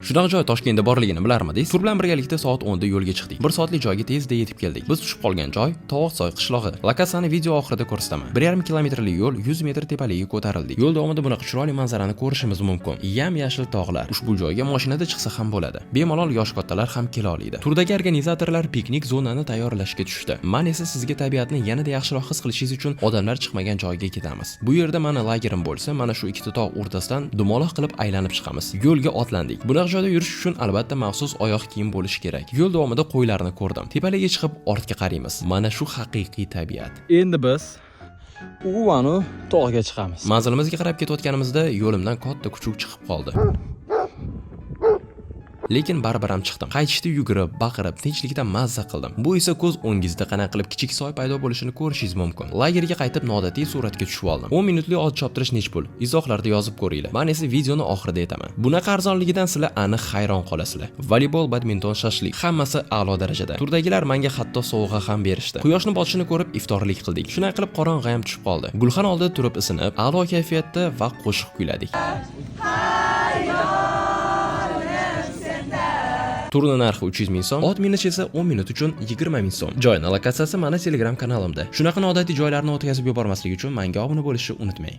Shunaqa joy Toshkentda borligini bilarmidingiz? Tur bilan birgalikda soat 10 da yo'lga chiqdik. 1 soatlik joyga tezda yetib keldik. Biz tushib qolgan joy Tovoqsoy qishlog'i. Lokatsiyani video oxirida ko'rsataman. 1,5 kilometrlik yo'l 100 metr tepaligiga ko'tarildik. Yo'l davomida bunaqa chiroyli manzarani ko'rishimiz mumkin. Yam-yashil tog'lar. Ushbu joyga mashinada chiqsa ham bo'ladi. Bemalol yosh kattalar ham kela oladi. Turdagi organizatorlar piknik zonani tayyorlashga tushdi. Men esa sizga tabiatni yanada yaxshiroq his qilishingiz uchun odamlar chiqmagan joyga ketamiz. Bu yerda mana lagerim bo'lsa, mana shu ikkita tog' o'rtasidan dumaloq qilib aylanib chiqamiz. Yo'lga otlandik. Bunaqa joyda yurish uchun albatta maxsus oyoq kiyim bo'lishi kerak. Yo'l davomida qo'ylarni ko'rdim. Tepaliga chiqib ortga qaraymiz. Mana shu haqiqiy tabiat. Endi biz Uvanu tog'ga chiqamiz. Manzilimizga qarab ketayotganimizda yo'limdan katta kuchuk chiqib qoldi. Lekin baribir ham chiqdim. Qaytishda yugurib, baqirib, tinchlikda mazza qildim. Bu esa ko'z o'ngingizda qanaqa qilib kichik soy paydo bo'lishini ko'rishingiz mumkin. Lagerga qaytib noodatiy suratga tushib oldim. 10 minutlik ot choptirish nech pul? Izohlarda yozib ko'ringlar. Men esa videoni oxirida aytaman. Bunaqa arzonligidan sizlar aniq hayron qolasizlar. Voleybol, badminton, shashlik hammasi a'lo darajada. Turdagilar menga hatto sovg'a ham berishdi. Quyoshni botishini ko'rib iftorlik qildik. Shunday qilib qorong'i ham tushib qoldi. Gulxan oldida turib isinib, a'lo kayfiyatda va qo'shiq kuyladik. Turning narxi 300 ming so'm, ot minish esa 10 minut uchun 20 ming so'm. Joyning lokatsiyasi mana Telegram kanalimda. Shunaqa noodatiy joylarni o'tkazib yubormaslik uchun menga obuna bo'lishni unutmang.